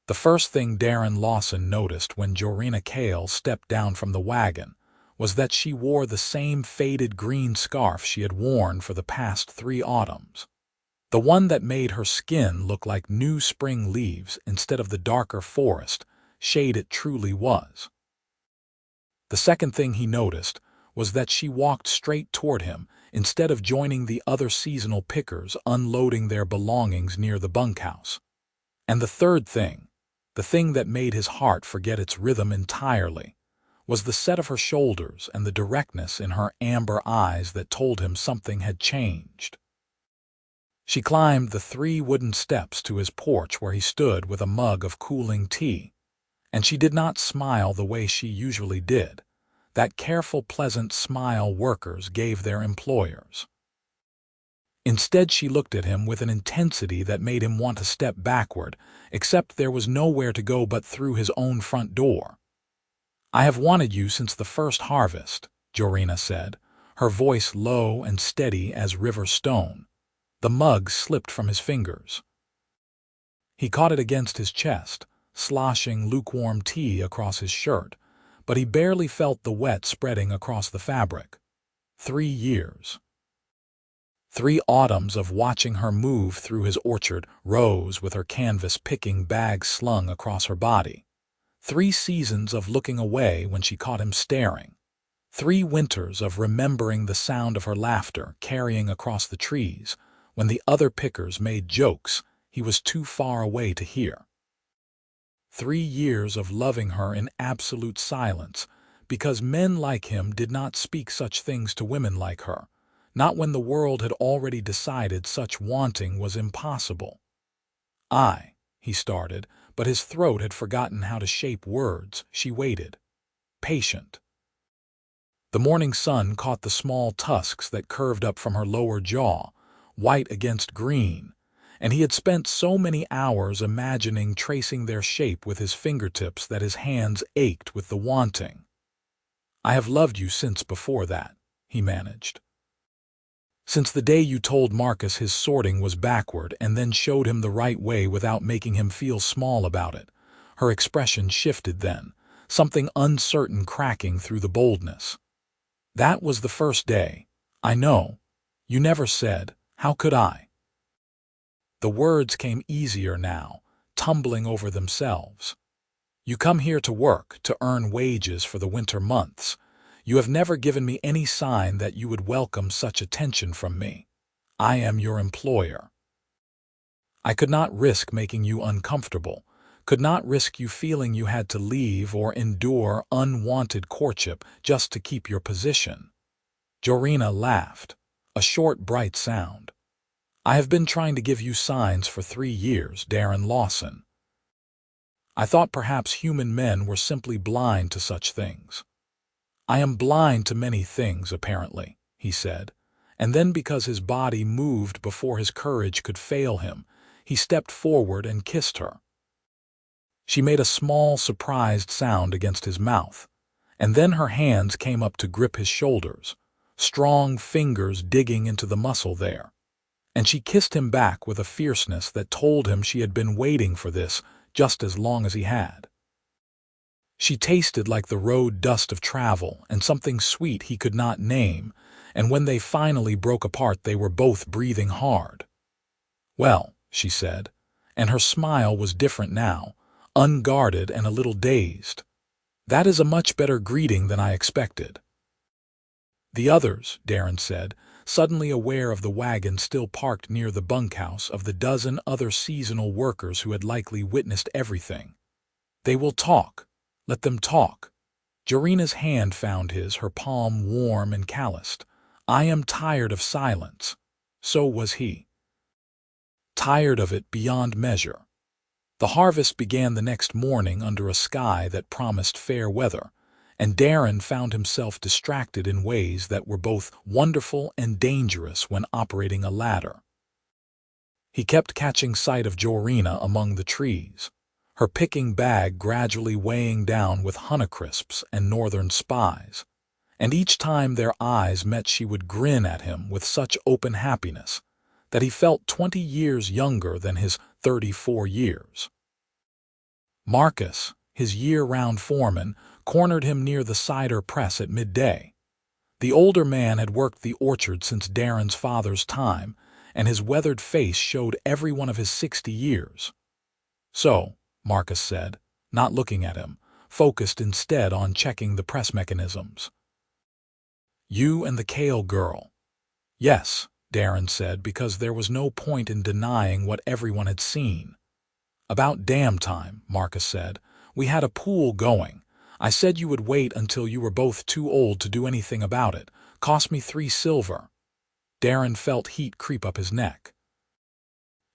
The first thing Darren Lawson noticed when Jorina Kael stepped down from the wagon was that she wore the same faded green scarf she had worn for the past 3 autumns. The one that made her skin look like new spring leaves instead of the darker forest shade it truly was. The second thing he noticed was that she walked straight toward him instead of joining the other seasonal pickers unloading their belongings near the bunkhouse. And the third thing, the thing that made his heart forget its rhythm entirely, was the set of her shoulders and the directness in her amber eyes that told him something had changed. She climbed the 3 wooden steps to his porch where he stood with a mug of cooling tea, and she did not smile the way she usually did, that careful, pleasant smile workers gave their employers. Instead, she looked at him with an intensity that made him want to step backward, except there was nowhere to go but through his own front door. "I have wanted you since the first harvest," Jorina said, her voice low and steady as river stone. The mug slipped from his fingers. He caught it against his chest, sloshing lukewarm tea across his shirt, but he barely felt the wet spreading across the fabric. 3 years. 3 autumns of watching her move through his orchard, Rose with her canvas-picking bag slung across her body. 3 seasons of looking away when she caught him staring. 3 winters of remembering the sound of her laughter carrying across the trees when the other pickers made jokes he was too far away to hear. 3 years of loving her in absolute silence because men like him did not speak such things to women like her, not when the world had already decided such wanting was impossible. He started, but his throat had forgotten how to shape words. She waited, patient. The morning sun caught the small tusks that curved up from her lower jaw, white against green, and he had spent so many hours imagining tracing their shape with his fingertips that his hands ached with the wanting. "I have loved you since before that," he managed. "Since the day you told Marcus his sorting was backward and then showed him the right way without making him feel small about it." Her expression shifted then, something uncertain cracking through the boldness. "That was the first day. I know. You never said, how could I?" The words came easier now, tumbling over themselves. "You come here to work, to earn wages for the winter months. You have never given me any sign that you would welcome such attention from me. I am your employer. I could not risk making you uncomfortable, could not risk you feeling you had to leave or endure unwanted courtship just to keep your position." Jorina laughed, a short, bright sound. "I have been trying to give you signs for 3 years, Darren Lawson. I thought perhaps human men were simply blind to such things." "I am blind to many things, apparently," he said, and then because his body moved before his courage could fail him, he stepped forward and kissed her. She made a small, surprised sound against his mouth, and then her hands came up to grip his shoulders, strong fingers digging into the muscle there. And she kissed him back with a fierceness that told him she had been waiting for this just as long as he had. She tasted like the road dust of travel and something sweet he could not name, and when they finally broke apart they were both breathing hard. "Well," she said, and her smile was different now, unguarded and a little dazed. "That is a much better greeting than I expected." "The others," Darren said, suddenly aware of the wagon still parked near the bunkhouse of the dozen other seasonal workers who had likely witnessed everything. "They will talk. Let them talk." Jorina's hand found his, her palm warm and calloused. "I am tired of silence." So was he. Tired of it beyond measure. The harvest began the next morning under a sky that promised fair weather, and Darren found himself distracted in ways that were both wonderful and dangerous when operating a ladder. He kept catching sight of Jorina among the trees, her picking bag gradually weighing down with Honeycrisps and Northern Spies, and each time their eyes met she would grin at him with such open happiness that he felt 20 years younger than his 34 years. Marcus, his year-round foreman, cornered him near the cider press at midday. The older man had worked the orchard since Darren's father's time, and his weathered face showed every one of his 60 years. "So," Marcus said, not looking at him, focused instead on checking the press mechanisms. "You and the Kael girl." "Yes," Darren said, because there was no point in denying what everyone had seen. "About damn time," Marcus said. "We had a pool going. I said you would wait until you were both too old to do anything about it. Cost me 3 silver. Darren felt heat creep up his neck.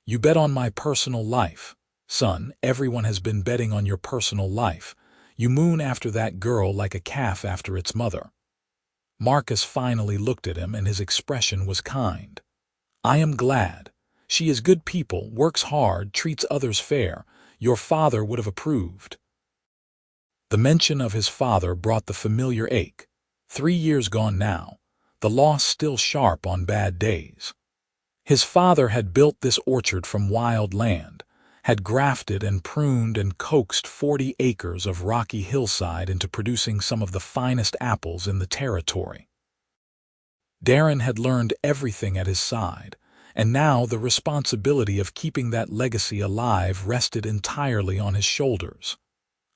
"You bet on my personal life. Son, everyone has been betting on your personal life. You moon after that girl like a calf after its mother." Marcus finally looked at him, and his expression was kind. "I am glad. She is good people, works hard, treats others fair. Your father would have approved." The mention of his father brought the familiar ache. 3 years gone now, the loss still sharp on bad days. His father had built this orchard from wild land, had grafted and pruned and coaxed 40 acres of rocky hillside into producing some of the finest apples in the territory. Darren had learned everything at his side, and now the responsibility of keeping that legacy alive rested entirely on his shoulders.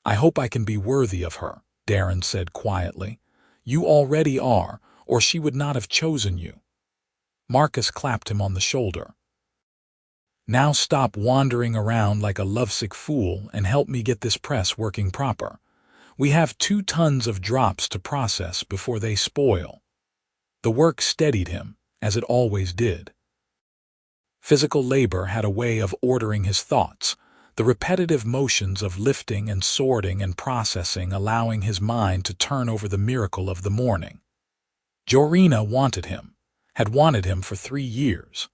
"I hope I can be worthy of her," Darren said quietly. "You already are, or she would not have chosen you." Marcus clapped him on the shoulder. "Now stop wandering around like a lovesick fool and help me get this press working proper. We have 2 tons of drops to process before they spoil." The work steadied him, as it always did. Physical labor had a way of ordering his thoughts, the repetitive motions of lifting and sorting and processing allowing his mind to turn over the miracle of the morning. Jorina had wanted him for 3 years.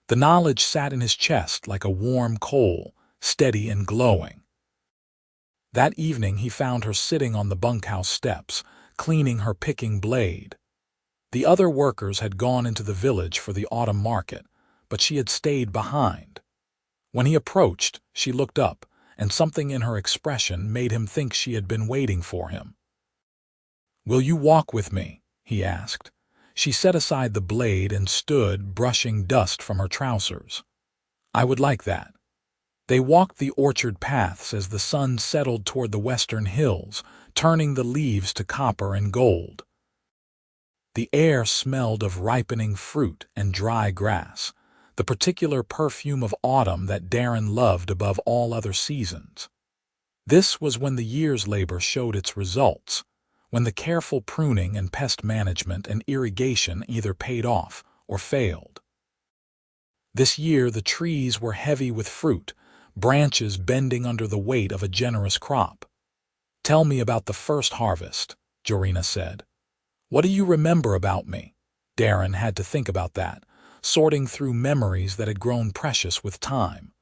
The knowledge sat in his chest like a warm coal, steady and glowing. That evening he found her sitting on the bunkhouse steps, cleaning her picking blade. The other workers had gone into the village for the autumn market, but she had stayed behind. When he approached, she looked up, and something in her expression made him think she had been waiting for him. "Will you walk with me?" he asked. She set aside the blade and stood, brushing dust from her trousers. "I would like that." They walked the orchard paths as the sun settled toward the western hills, turning the leaves to copper and gold. The air smelled of ripening fruit and dry grass, the particular perfume of autumn that Darren loved above all other seasons. This was when the year's labor showed its results, when the careful pruning and pest management and irrigation either paid off or failed. This year the trees were heavy with fruit, branches bending under the weight of a generous crop. "Tell me about the first harvest," Jorina said. "What do you remember about me?" Darren had to think about that, sorting through memories that had grown precious with time.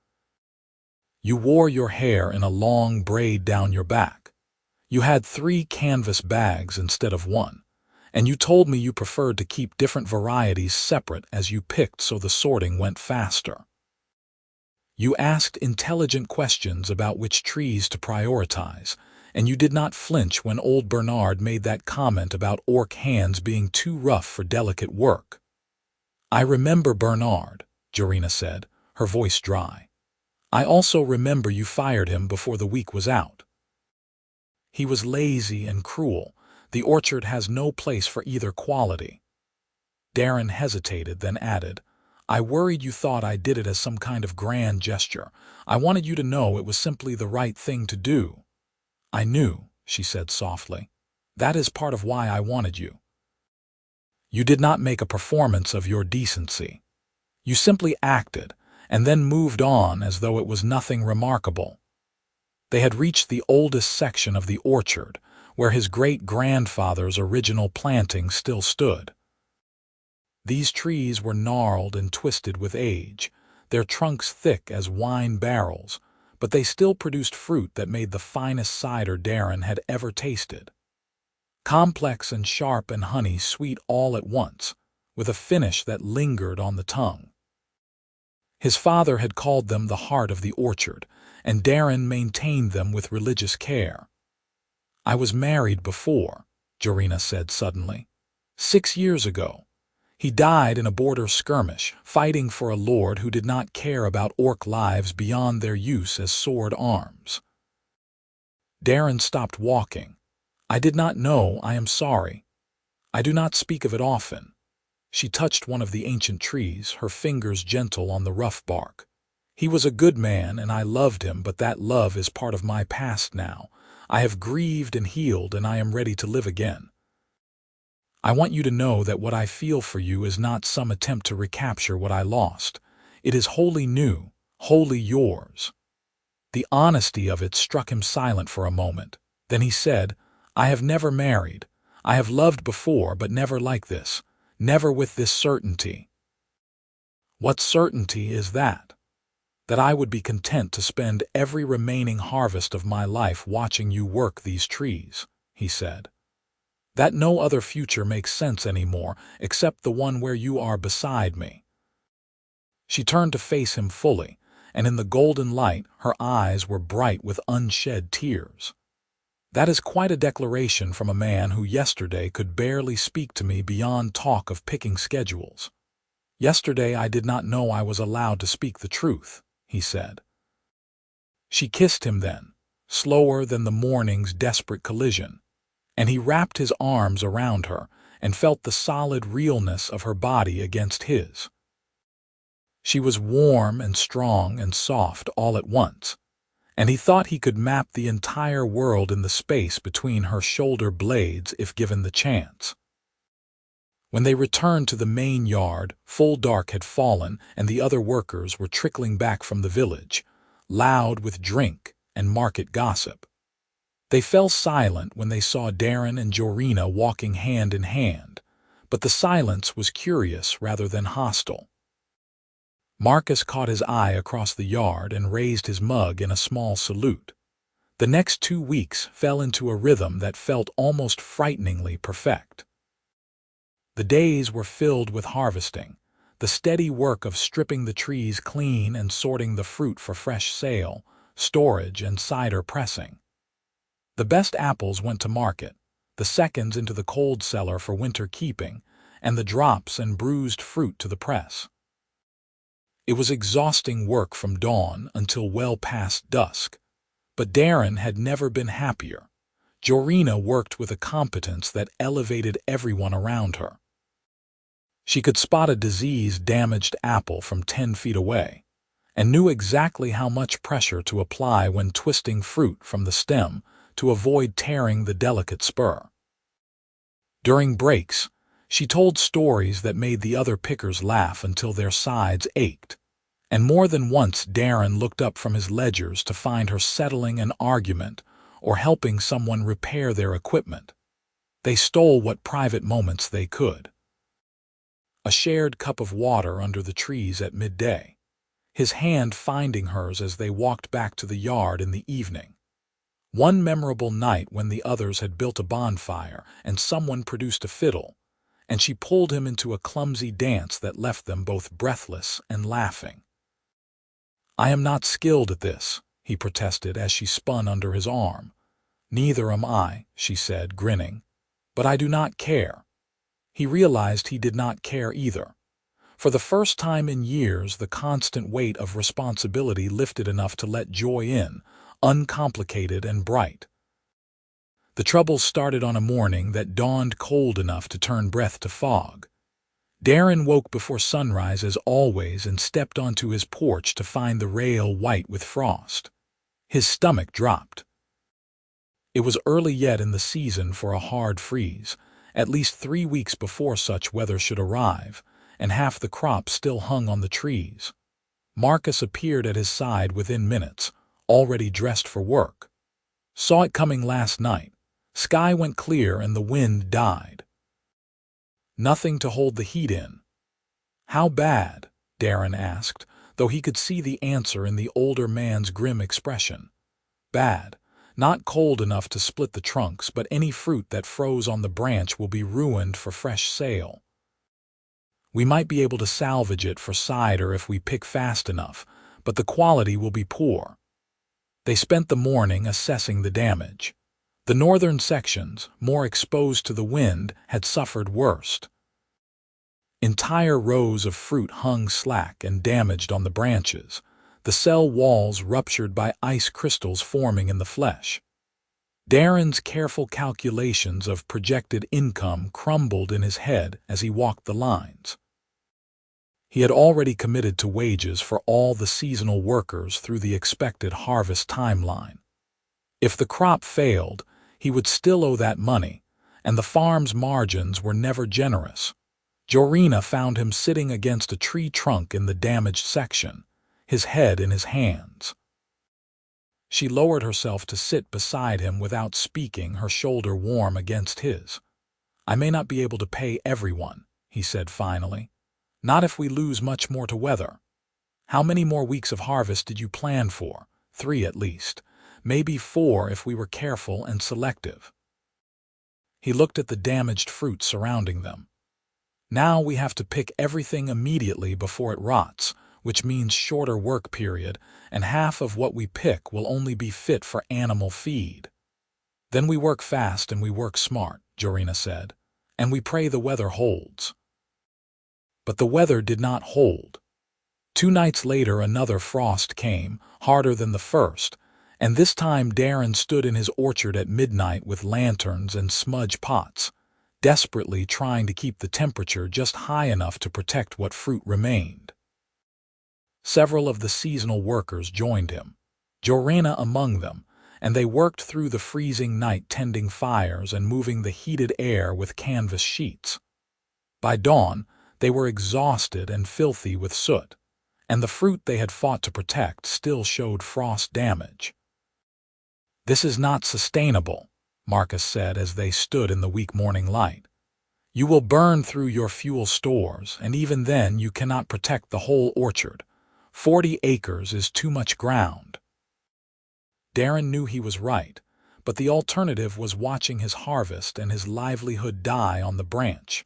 "You wore your hair in a long braid down your back. You had 3 canvas bags instead of 1, and you told me you preferred to keep different varieties separate as you picked so the sorting went faster. You asked intelligent questions about which trees to prioritize, and you did not flinch when old Bernard made that comment about orc hands being too rough for delicate work." "I remember Bernard," Jorina said, her voice dry. "I also remember you fired him before the week was out. He was lazy and cruel. The orchard has no place for either quality." Darren hesitated, then added, "I worried you thought I did it as some kind of grand gesture. I wanted you to know it was simply the right thing to do." "I knew," she said softly. "That is part of why I wanted you. You did not make a performance of your decency. You simply acted, and then moved on as though it was nothing remarkable." They had reached the oldest section of the orchard, where his great-grandfather's original planting still stood. These trees were gnarled and twisted with age, their trunks thick as wine barrels, but they still produced fruit that made the finest cider Darren had ever tasted. Complex and sharp and honey sweet all at once, with a finish that lingered on the tongue. His father had called them the heart of the orchard, and Darren maintained them with religious care. "I was married before," Jorina said suddenly. 6 years ago. He died in a border skirmish, fighting for a lord who did not care about orc lives beyond their use as sword arms. Darren stopped walking. "I did not know. I am sorry. I do not speak of it often." She touched one of the ancient trees, her fingers gentle on the rough bark. "He was a good man, and I loved him, but that love is part of my past now. I have grieved and healed, and I am ready to live again. I want you to know that what I feel for you is not some attempt to recapture what I lost. It is wholly new, wholly yours." The honesty of it struck him silent for a moment. Then he said, "I have never married. I have loved before, but never like this. Never with this certainty." "What certainty is that?" "That I would be content to spend every remaining harvest of my life watching you work these trees," he said. "That no other future makes sense anymore except the one where you are beside me." She turned to face him fully, and in the golden light her eyes were bright with unshed tears. "That is quite a declaration from a man who yesterday could barely speak to me beyond talk of picking schedules. Yesterday I did not know I was allowed to speak the truth," he said. She kissed him then, slower than the morning's desperate collision, and he wrapped his arms around her and felt the solid realness of her body against his. She was warm and strong and soft all at once, and he thought he could map the entire world in the space between her shoulder blades if given the chance. When they returned to the main yard, full dark had fallen and the other workers were trickling back from the village, loud with drink and market gossip. They fell silent when they saw Darren and Jorina walking hand in hand, but the silence was curious rather than hostile. Marcus caught his eye across the yard and raised his mug in a small salute. The next 2 weeks fell into a rhythm that felt almost frighteningly perfect. The days were filled with harvesting, the steady work of stripping the trees clean and sorting the fruit for fresh sale, storage, and cider pressing. The best apples went to market, the seconds into the cold cellar for winter keeping, and the drops and bruised fruit to the press. It was exhausting work from dawn until well past dusk, but Darren had never been happier. Jorina worked with a competence that elevated everyone around her. She could spot a disease-damaged apple from 10 feet away, and knew exactly how much pressure to apply when twisting fruit from the stem to avoid tearing the delicate spur. During breaks, she told stories that made the other pickers laugh until their sides ached, and more than once Darren looked up from his ledgers to find her settling an argument or helping someone repair their equipment. They stole what private moments they could. A shared cup of water under the trees at midday, his hand finding hers as they walked back to the yard in the evening. One memorable night when the others had built a bonfire and someone produced a fiddle, and she pulled him into a clumsy dance that left them both breathless and laughing. "I am not skilled at this," he protested as she spun under his arm. "Neither am I," she said, grinning. "But I do not care." He realized he did not care either. For the first time in years, the constant weight of responsibility lifted enough to let joy in, uncomplicated and bright. The trouble started on a morning that dawned cold enough to turn breath to fog. Darren woke before sunrise as always and stepped onto his porch to find the rail white with frost. His stomach dropped. It was early yet in the season for a hard freeze, at least 3 weeks before such weather should arrive, and half the crop still hung on the trees. Marcus appeared at his side within minutes, already dressed for work. "Saw it coming last night. Sky went clear and the wind died. Nothing to hold the heat in." "How bad?" Darren asked, though he could see the answer in the older man's grim expression. "Bad. Not cold enough to split the trunks, but any fruit that froze on the branch will be ruined for fresh sale. We might be able to salvage it for cider if we pick fast enough, but the quality will be poor." They spent the morning assessing the damage. The northern sections, more exposed to the wind, had suffered worst. Entire rows of fruit hung slack and damaged on the branches, the cell walls ruptured by ice crystals forming in the flesh. Darren's careful calculations of projected income crumbled in his head as he walked the lines. He had already committed to wages for all the seasonal workers through the expected harvest timeline. If the crop failed, he would still owe that money, and the farm's margins were never generous. Jorina found him sitting against a tree trunk in the damaged section, his head in his hands. She lowered herself to sit beside him without speaking, her shoulder warm against his. "I may not be able to pay everyone," he said finally. "Not if we lose much more to weather. How many more weeks of harvest did you plan for? 3 at least. Maybe 4 if we were careful and selective." He looked at the damaged fruit surrounding them. "Now we have to pick everything immediately before it rots, which means shorter work period, and half of what we pick will only be fit for animal feed. Then we work fast and we work smart," Jorina said, "and we pray the weather holds." But the weather did not hold. 2 nights later another frost came, harder than the first, and this time Darren stood in his orchard at midnight with lanterns and smudge pots, desperately trying to keep the temperature just high enough to protect what fruit remained. Several of the seasonal workers joined him, Jorina among them, and they worked through the freezing night tending fires and moving the heated air with canvas sheets. By dawn, they were exhausted and filthy with soot, and the fruit they had fought to protect still showed frost damage. "This is not sustainable," Marcus said as they stood in the weak morning light. "You will burn through your fuel stores, and even then you cannot protect the whole orchard. 40 acres is too much ground." Darren knew he was right, but the alternative was watching his harvest and his livelihood die on the branch.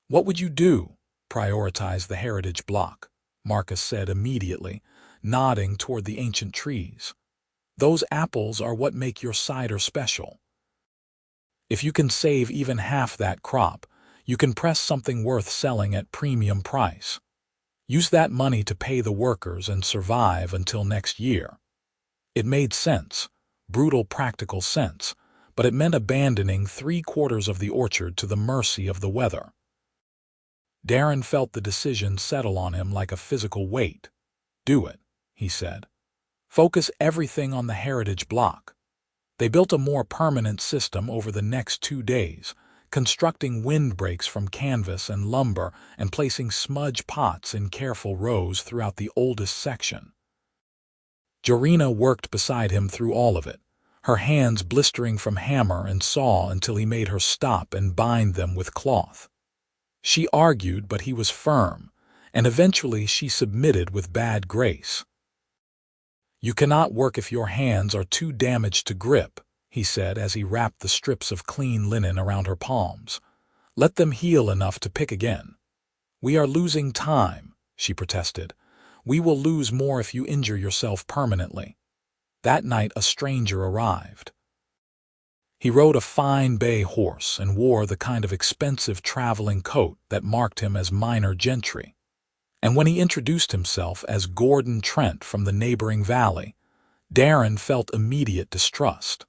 "What would you do?" "Prioritize the heritage block," Marcus said immediately, nodding toward the ancient trees. "Those apples are what make your cider special. If you can save even half that crop, you can press something worth selling at premium price. Use that money to pay the workers and survive until next year." It made sense, brutal practical sense, but it meant abandoning 3/4 of the orchard to the mercy of the weather. Darren felt the decision settle on him like a physical weight. "Do it," he said. "Focus everything on the heritage block." They built a more permanent system over the next 2 days, constructing windbreaks from canvas and lumber and placing smudge pots in careful rows throughout the oldest section. Jorina worked beside him through all of it, her hands blistering from hammer and saw until he made her stop and bind them with cloth. She argued, but he was firm, and eventually she submitted with bad grace. "You cannot work if your hands are too damaged to grip," he said as he wrapped the strips of clean linen around her palms. "Let them heal enough to pick again." "We are losing time," she protested. "We will lose more if you injure yourself permanently." That night a stranger arrived. He rode a fine bay horse and wore the kind of expensive traveling coat that marked him as minor gentry. And when he introduced himself as Gordon Trent from the neighboring valley, Darren felt immediate distrust.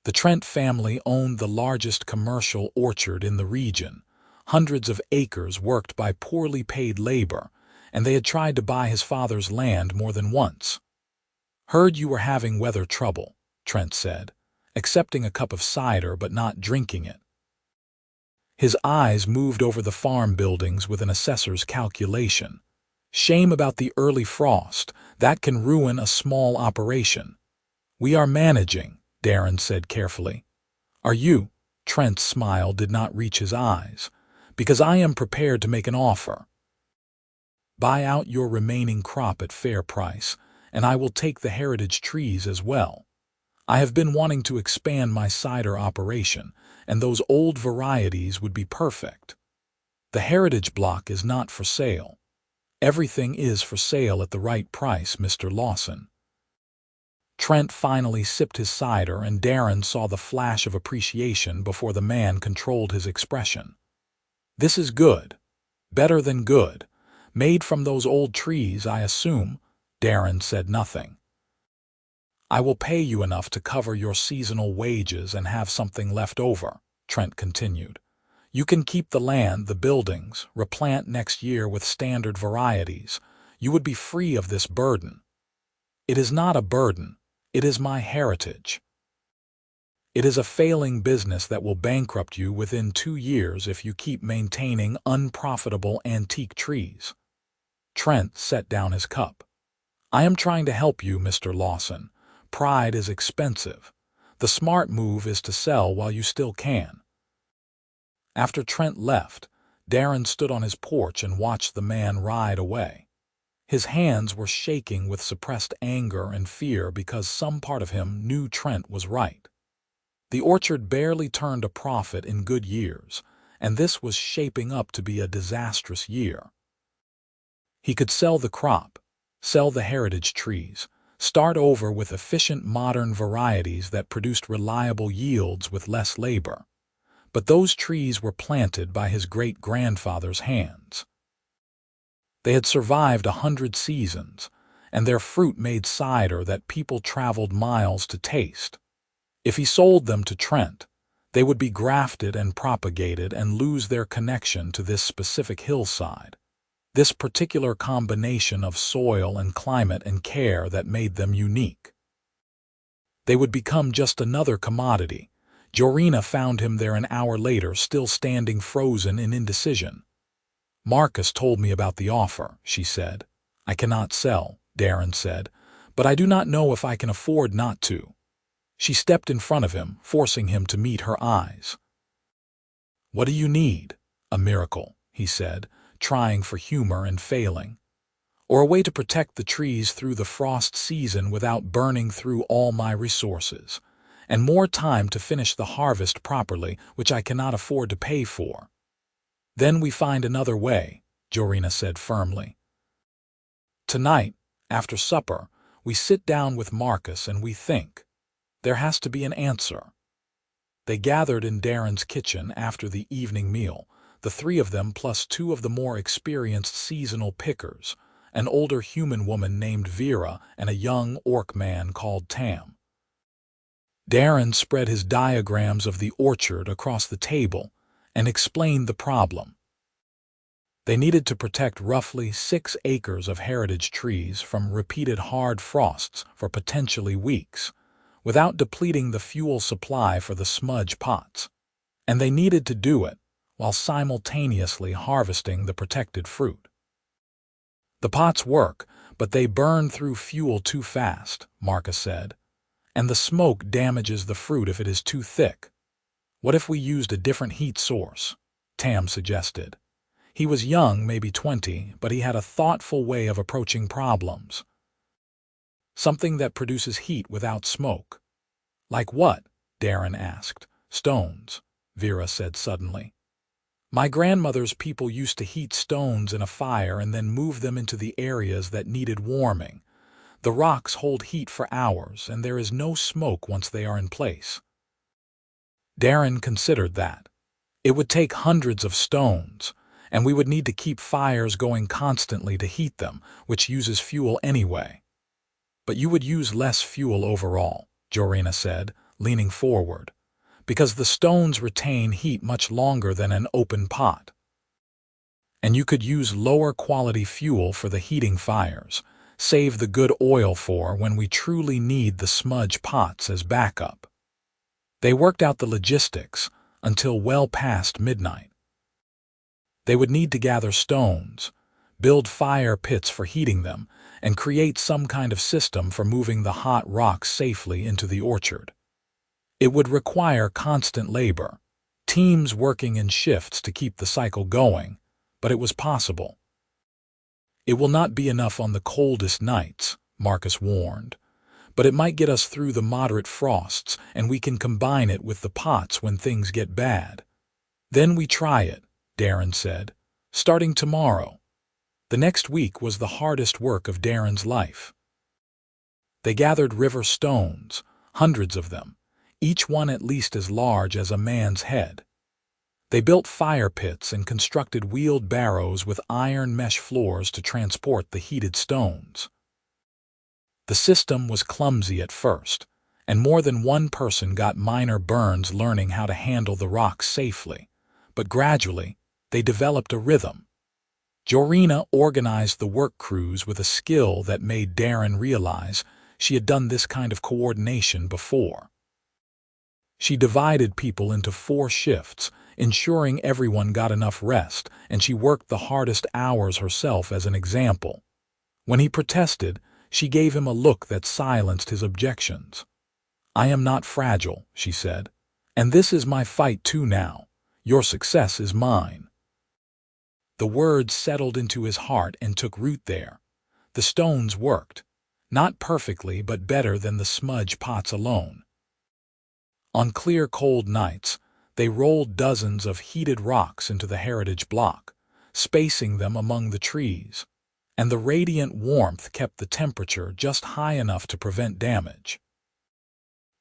The Trent family owned the largest commercial orchard in the region, hundreds of acres worked by poorly paid labor, and they had tried to buy his father's land more than once. "Heard you were having weather trouble," Trent said, accepting a cup of cider but not drinking it. His eyes moved over the farm buildings with an assessor's calculation. "Shame about the early frost. That can ruin a small operation." "We are managing," Darren said carefully. "Are you?" Trent's smile did not reach his eyes. "Because I am prepared to make an offer. Buy out your remaining crop at fair price, and I will take the heritage trees as well. I have been wanting to expand my cider operation, and those old varieties would be perfect. The heritage block is not for sale. Everything is for sale at the right price, Mr. Lawson." Trent finally sipped his cider, and Darren saw the flash of appreciation before the man controlled his expression. "This is good. Better than good. Made from those old trees, I assume." Darren said nothing. "I will pay you enough to cover your seasonal wages and have something left over," Trent continued. "You can keep the land, the buildings, replant next year with standard varieties. You would be free of this burden." "It is not a burden. It is my heritage. It is a failing business that will bankrupt you within 2 years if you keep maintaining unprofitable antique trees." Trent set down his cup. "I am trying to help you, Mr. Lawson. Pride is expensive. The smart move is to sell while you still can." After Trent left, Darren stood on his porch and watched the man ride away. His hands were shaking with suppressed anger and fear because some part of him knew Trent was right. The orchard barely turned a profit in good years, and this was shaping up to be a disastrous year. He could sell the crop, sell the heritage trees, start over with efficient modern varieties that produced reliable yields with less labor. But those trees were planted by his great-grandfather's hands. They had survived 100 seasons, and their fruit made cider that people traveled miles to taste. If he sold them to Trent, they would be grafted and propagated and lose their connection to this specific hillside, this particular combination of soil and climate and care that made them unique. They would become just another commodity. Jorina found him there an hour later, still standing frozen in indecision. "Marcus told me about the offer," she said. "I cannot sell," Darren said, "but I do not know if I can afford not to." She stepped in front of him, forcing him to meet her eyes. "What do you need?" "A miracle," he said, trying for humor and failing. "Or a way to protect the trees through the frost season without burning through all my resources, and more time to finish the harvest properly, which I cannot afford to pay for." "Then we find another way," Jorina said firmly. "Tonight, after supper, we sit down with Marcus and we think. There has to be an answer." They gathered in Darren's kitchen after the evening meal, the 3 of them plus 2 of the more experienced seasonal pickers, an older human woman named Vera and a young orc man called Tam. Darren spread his diagrams of the orchard across the table and explained the problem. They needed to protect roughly 6 acres of heritage trees from repeated hard frosts for potentially weeks, without depleting the fuel supply for the smudge pots. And they needed to do it while simultaneously harvesting the protected fruit. "The pots work, but they burn through fuel too fast," Marcus said, "and the smoke damages the fruit if it is too thick." "What if we used a different heat source?" Tam suggested. He was young, maybe 20, but he had a thoughtful way of approaching problems. "Something that produces heat without smoke." "Like what?" Darren asked. "Stones," Vera said suddenly. "My grandmother's people used to heat stones in a fire and then move them into the areas that needed warming. The rocks hold heat for hours, and there is no smoke once they are in place." Darren considered that. It would take hundreds of stones, and we would need to keep fires going constantly to heat them, which uses fuel anyway. "But you would use less fuel overall," Jorina said, leaning forward, "because the stones retain heat much longer than an open pot. And you could use lower quality fuel for the heating fires, save the good oil for when we truly need the smudge pots as backup." They worked out the logistics until well past midnight. They would need to gather stones, build fire pits for heating them, and create some kind of system for moving the hot rocks safely into the orchard. It would require constant labor, teams working in shifts to keep the cycle going, but it was possible. "It will not be enough on the coldest nights," Marcus warned, "but it might get us through the moderate frosts, and we can combine it with the pots when things get bad." "Then we try it," Darren said, "starting tomorrow." The next week was the hardest work of Darren's life. They gathered river stones, hundreds of them, each one at least as large as a man's head. They built fire pits and constructed wheeled barrows with iron mesh floors to transport the heated stones. The system was clumsy at first, and more than one person got minor burns learning how to handle the rocks safely, but gradually they developed a rhythm. Jorina organized the work crews with a skill that made Darren realize she had done this kind of coordination before. She divided people into 4 shifts, ensuring everyone got enough rest, and she worked the hardest hours herself as an example. When he protested, she gave him a look that silenced his objections. "I am not fragile," she said, "and this is my fight too now. Your success is mine." The words settled into his heart and took root there. The stones worked. Not perfectly, but better than the smudge pots alone. On clear, cold nights, they rolled dozens of heated rocks into the heritage block, spacing them among the trees, and the radiant warmth kept the temperature just high enough to prevent damage.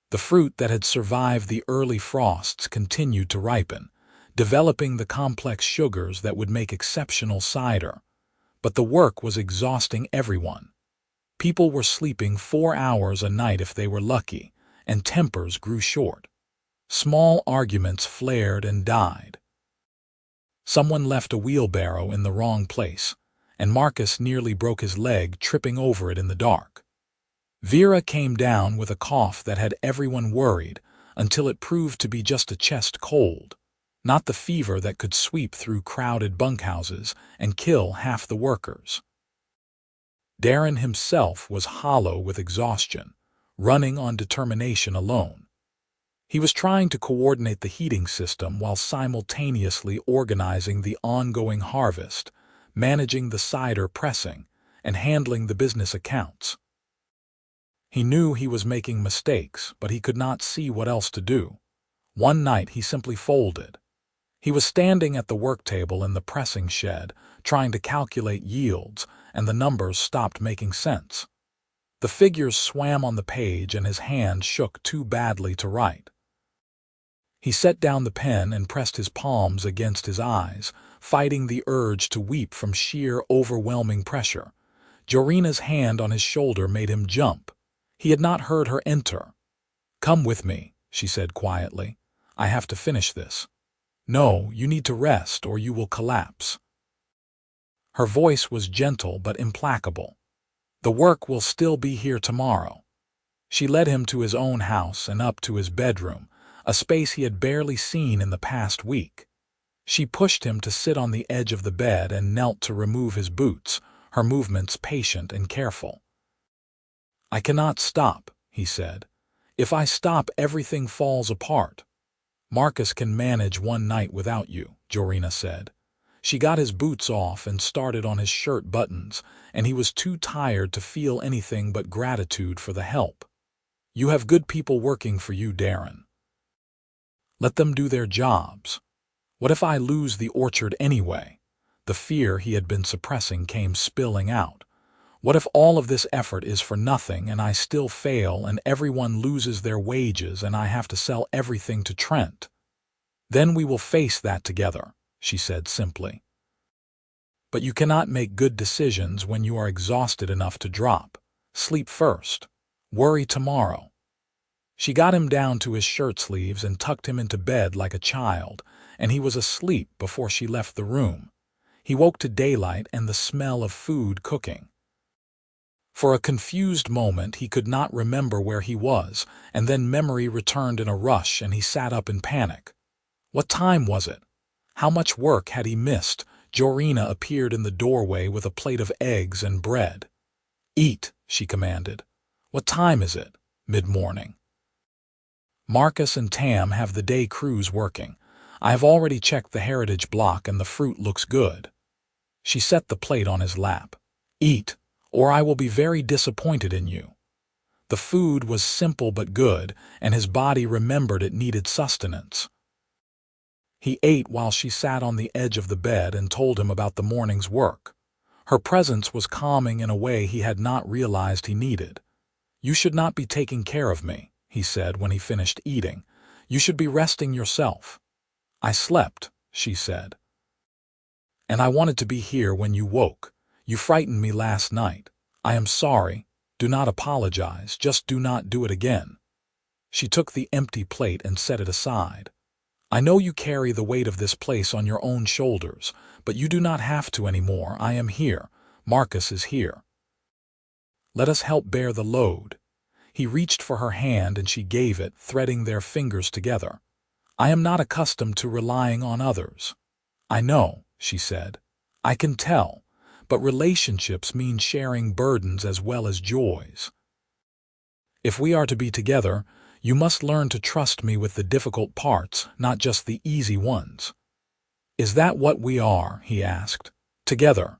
The fruit that had survived the early frosts continued to ripen, developing the complex sugars that would make exceptional cider. But the work was exhausting everyone. People were sleeping 4 hours a night if they were lucky, and tempers grew short. Small arguments flared and died. Someone left a wheelbarrow in the wrong place, and Marcus nearly broke his leg tripping over it in the dark. Vera came down with a cough that had everyone worried until it proved to be just a chest cold, not the fever that could sweep through crowded bunkhouses and kill half the workers. Darren himself was hollow with exhaustion, running on determination alone. He was trying to coordinate the heating system while simultaneously organizing the ongoing harvest, managing the cider pressing, and handling the business accounts. He knew he was making mistakes, but he could not see what else to do. One night he simply folded. He was standing at the work table in the pressing shed, trying to calculate yields, and the numbers stopped making sense. The figures swam on the page and his hand shook too badly to write. He set down the pen and pressed his palms against his eyes, fighting the urge to weep from sheer overwhelming pressure. Jorina's hand on his shoulder made him jump. He had not heard her enter. "Come with me," she said quietly. "I have to finish this." "No, you need to rest or you will collapse." Her voice was gentle but implacable. "The work will still be here tomorrow." She led him to his own house and up to his bedroom, a space he had barely seen in the past week. She pushed him to sit on the edge of the bed and knelt to remove his boots, her movements patient and careful. "I cannot stop," he said. "If I stop, everything falls apart." "Marcus can manage one night without you," Jorina said. She got his boots off and started on his shirt buttons, and he was too tired to feel anything but gratitude for the help. "You have good people working for you, Darren. Let them do their jobs. What if I lose the orchard anyway?" The fear he had been suppressing came spilling out. "What if all of this effort is for nothing and I still fail and everyone loses their wages and I have to sell everything to Trent?" "Then we will face that together," she said simply. "But you cannot make good decisions when you are exhausted enough to drop. Sleep first. Worry tomorrow." She got him down to his shirt sleeves and tucked him into bed like a child, and he was asleep before she left the room. He woke to daylight and the smell of food cooking. For a confused moment he could not remember where he was, and then memory returned in a rush and he sat up in panic. What time was it? How much work had he missed? Jorina appeared in the doorway with a plate of eggs and bread. "Eat," she commanded. "What time is it?" "Mid-morning." "Marcus and Tam have the day crews working. I have already checked the heritage block and the fruit looks good." She set the plate on his lap. "Eat, or I will be very disappointed in you." The food was simple but good, and his body remembered it needed sustenance. He ate while she sat on the edge of the bed and told him about the morning's work. Her presence was calming in a way he had not realized he needed. "You should not be taking care of me," he said when he finished eating. "You should be resting yourself." "I slept," she said. "And I wanted to be here when you woke. You frightened me last night. I am sorry. Do not apologize. Just do not do it again." She took the empty plate and set it aside. "I know you carry the weight of this place on your own shoulders, but you do not have to anymore. I am here. Marcus is here. Let us help bear the load." He reached for her hand and she gave it, threading their fingers together. "I am not accustomed to relying on others." "I know," she said. "I can tell. But relationships mean sharing burdens as well as joys. If we are to be together, you must learn to trust me with the difficult parts, not just the easy ones." "Is that what we are?" he asked. "Together?"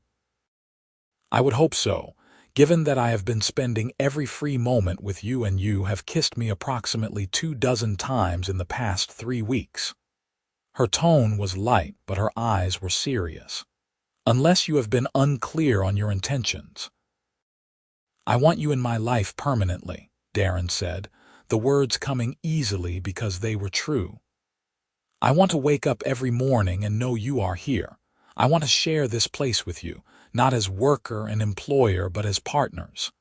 "I would hope so, given that I have been spending every free moment with you and you have kissed me approximately 24 times in the past 3 weeks. Her tone was light, but her eyes were serious. "Unless you have been unclear on your intentions." "I want you in my life permanently," Darren said, the words coming easily because they were true. "I want to wake up every morning and know you are here. I want to share this place with you, not as worker and employer but as partners."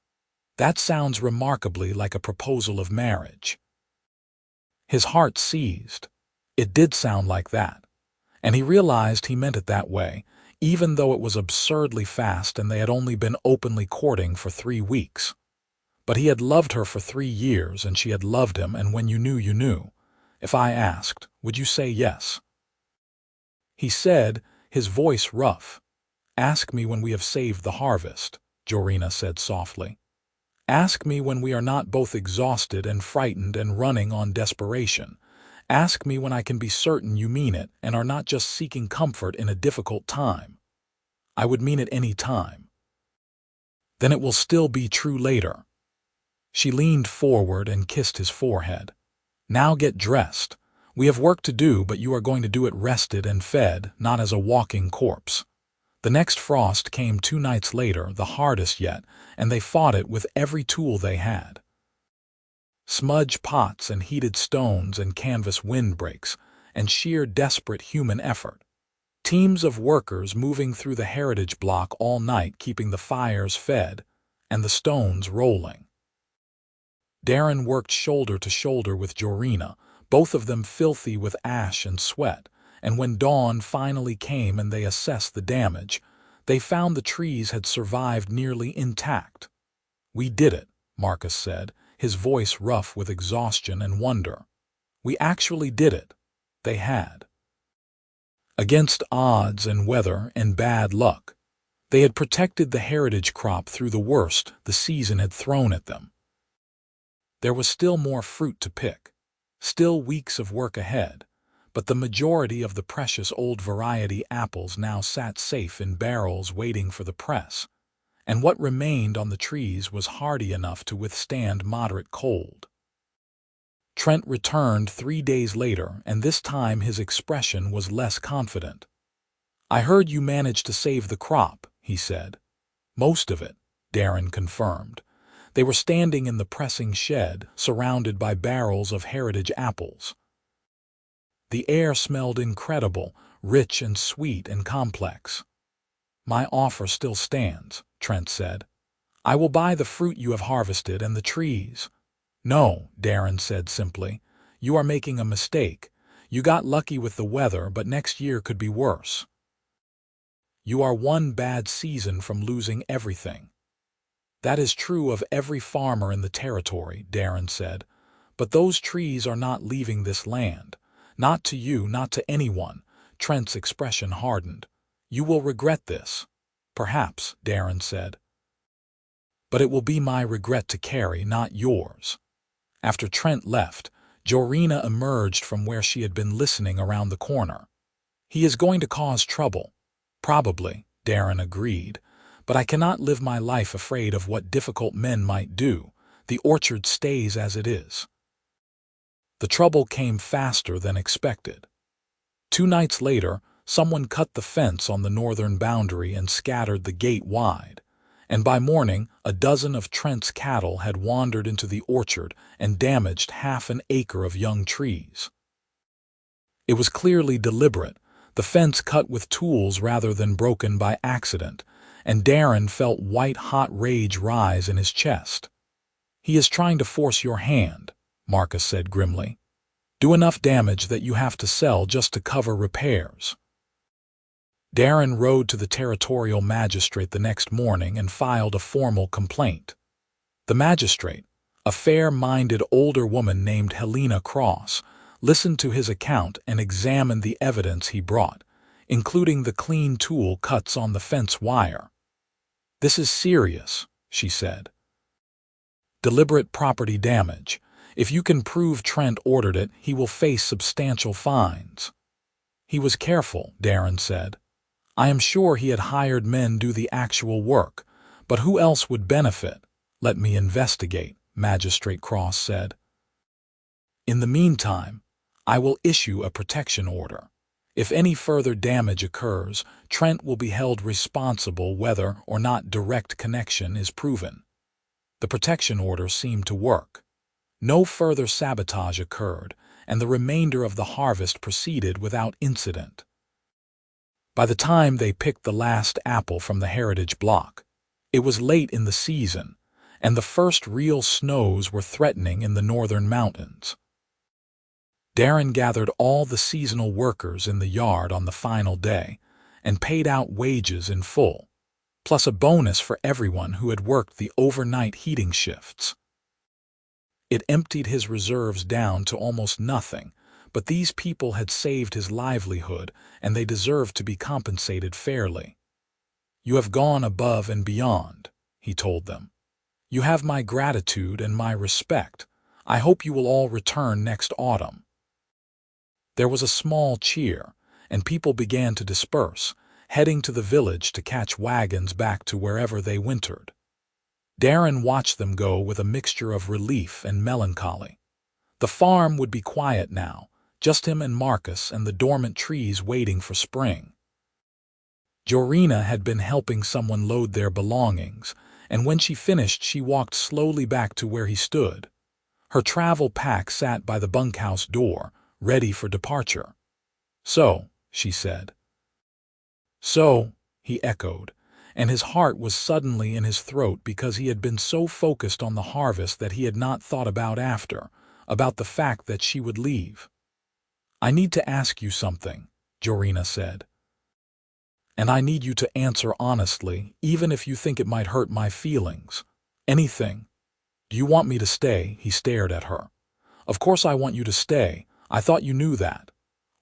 That sounds remarkably like a proposal of marriage. His heart seized. It did sound like that, and he realized he meant it that way, even though it was absurdly fast and they had only been openly courting for 3 weeks. But he had loved her for 3 years and she had loved him, and when you knew, you knew. "If I asked, would you say yes?" He said, his voice rough. "Ask me when we have saved the harvest," Jorina said softly. "Ask me when we are not both exhausted and frightened and running on desperation. Ask me when I can be certain you mean it and are not just seeking comfort in a difficult time." "I would mean it any time." "Then it will still be true later." She leaned forward and kissed his forehead. "Now get dressed. We have work to do, but you are going to do it rested and fed, not as a walking corpse." The next frost came 2 nights later, the hardest yet, and they fought it with every tool they had. Smudge pots and heated stones and canvas windbreaks, and sheer desperate human effort. Teams of workers moving through the heritage block all night, keeping the fires fed and the stones rolling. Darren worked shoulder to shoulder with Jorina, both of them filthy with ash and sweat, and when dawn finally came and they assessed the damage, they found the trees had survived nearly intact. "We did it," Marcus said, his voice rough with exhaustion and wonder. "We actually did it." They had. Against odds and weather and bad luck, they had protected the heritage crop through the worst the season had thrown at them. There was still more fruit to pick, still weeks of work ahead, but the majority of the precious old variety apples now sat safe in barrels waiting for the press, and what remained on the trees was hardy enough to withstand moderate cold. Trent returned 3 days later, and this time his expression was less confident. "I heard you managed to save the crop," he said. "Most of it," Darren confirmed. They were standing in the pressing shed, surrounded by barrels of heritage apples. The air smelled incredible, rich and sweet and complex. "My offer still stands," Trent said. "I will buy the fruit you have harvested and the trees." "No," Darren said simply. "You are making a mistake. You got lucky with the weather, but next year could be worse. You are one bad season from losing everything." "That is true of every farmer in the territory," Darren said. "But those trees are not leaving this land. Not to you, not to anyone." Trent's expression hardened. "You will regret this." "Perhaps," Darren said. "But it will be my regret to carry, not yours." After Trent left, Jorina emerged from where she had been listening around the corner. "He is going to cause trouble." "Probably," Darren agreed. "But I cannot live my life afraid of what difficult men might do. The orchard stays as it is." The trouble came faster than expected. 2 nights later, someone cut the fence on the northern boundary and scattered the gate wide. and by morning a dozen of Trent's cattle had wandered into the orchard and damaged half an acre of young trees. It was clearly deliberate, the fence cut with tools rather than broken by accident, and Darren felt white-hot rage rise in his chest. "He is trying to force your hand," Marcus said grimly. "Do enough damage that you have to sell just to cover repairs." Darren rode to the territorial magistrate the next morning and filed a formal complaint. The magistrate, a fair-minded older woman named Helena Cross, listened to his account and examined the evidence he brought, including the clean tool cuts on the fence wire. "This is serious," she said. "Deliberate property damage. If you can prove Trent ordered it, he will face substantial fines." "He was careful," Darren said. "I am sure he had hired men do the actual work, but who else would benefit?" "Let me investigate," Magistrate Cross said. "In the meantime, I will issue a protection order. If any further damage occurs, Trent will be held responsible whether or not direct connection is proven." The protection order seemed to work. No further sabotage occurred, and the remainder of the harvest proceeded without incident. By the time they picked the last apple from the heritage block, it was late in the season, and the first real snows were threatening in the northern mountains. Darren gathered all the seasonal workers in the yard on the final day and paid out wages in full, plus a bonus for everyone who had worked the overnight heating shifts. It emptied his reserves down to almost nothing, but these people had saved his livelihood and they deserved to be compensated fairly. "You have gone above and beyond," he told them. "You have my gratitude and my respect. I hope you will all return next autumn." There was a small cheer, and people began to disperse, heading to the village to catch wagons back to wherever they wintered. Darren watched them go with a mixture of relief and melancholy. The farm would be quiet now, just him and Marcus and the dormant trees waiting for spring. Jorina had been helping someone load their belongings, and when she finished she walked slowly back to where he stood. Her travel pack sat by the bunkhouse door, ready for departure. "So," she said. "So," he echoed, and his heart was suddenly in his throat because he had been so focused on the harvest that he had not thought about the fact that she would leave. "I need to ask you something," Jorina said. "And I need you to answer honestly, even if you think it might hurt my feelings. Anything. Do you want me to stay?" He stared at her. "Of course I want you to stay. I thought you knew that."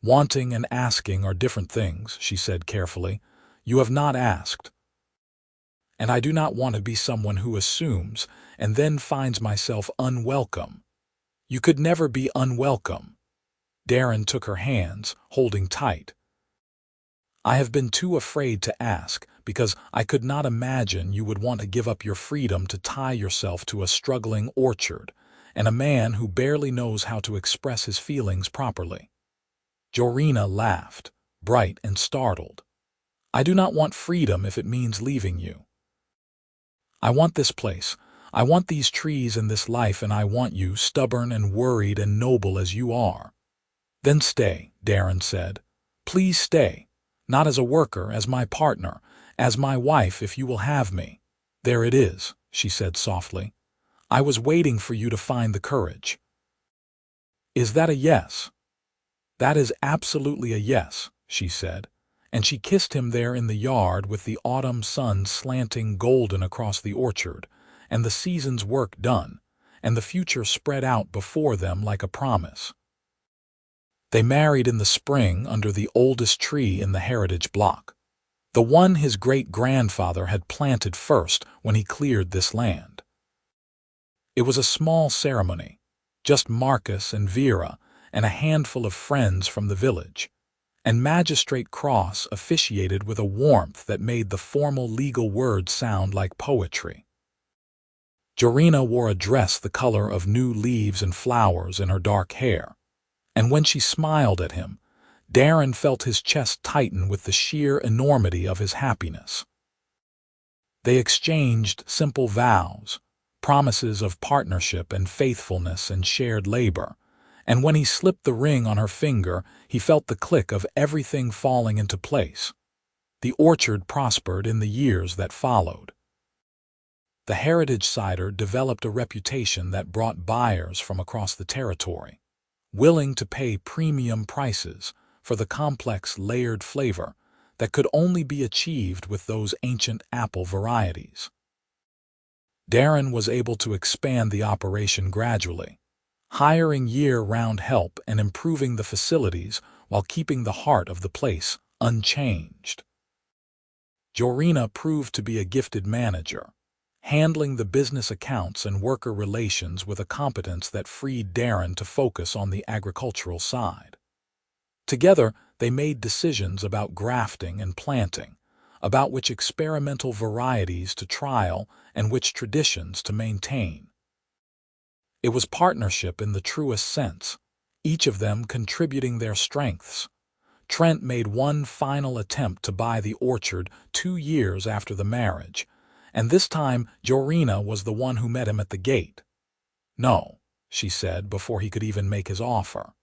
"Wanting and asking are different things," she said carefully. "You have not asked. And I do not want to be someone who assumes and then finds myself unwelcome." "You could never be unwelcome." Darren took her hands, holding tight. "I have been too afraid to ask because I could not imagine you would want to give up your freedom to tie yourself to a struggling orchard and a man who barely knows how to express his feelings properly." Jorina laughed, bright and startled. "I do not want freedom if it means leaving you. I want this place. I want these trees and this life, and I want you, stubborn and worried and noble as you are." "Then stay," Darren said. "Please stay. Not as a worker, as my partner, as my wife if you will have me." "There it is," she said softly. "I was waiting for you to find the courage." "Is that a yes?" "That is absolutely a yes," she said, and she kissed him there in the yard with the autumn sun slanting golden across the orchard, and the season's work done, and the future spread out before them like a promise. They married in the spring under the oldest tree in the heritage block, the one his great-grandfather had planted first when he cleared this land. It was a small ceremony, just Marcus and Vera and a handful of friends from the village, and Magistrate Cross officiated with a warmth that made the formal legal words sound like poetry. Jorina wore a dress the color of new leaves and flowers in her dark hair, and when she smiled at him, Darren felt his chest tighten with the sheer enormity of his happiness. They exchanged simple vows, promises of partnership and faithfulness and shared labor, and when he slipped the ring on her finger, he felt the click of everything falling into place. The orchard prospered in the years that followed. The heritage cider developed a reputation that brought buyers from across the territory, willing to pay premium prices for the complex layered flavor that could only be achieved with those ancient apple varieties. Darren was able to expand the operation gradually, hiring year-round help and improving the facilities while keeping the heart of the place unchanged. Jorina proved to be a gifted manager, handling the business accounts and worker relations with a competence that freed Darren to focus on the agricultural side. Together, they made decisions about grafting and planting, about which experimental varieties to trial and which traditions to maintain. It was partnership in the truest sense, each of them contributing their strengths. Trent made one final attempt to buy the orchard 2 years after the marriage, and this time Jorina was the one who met him at the gate. "No," she said before he could even make his offer.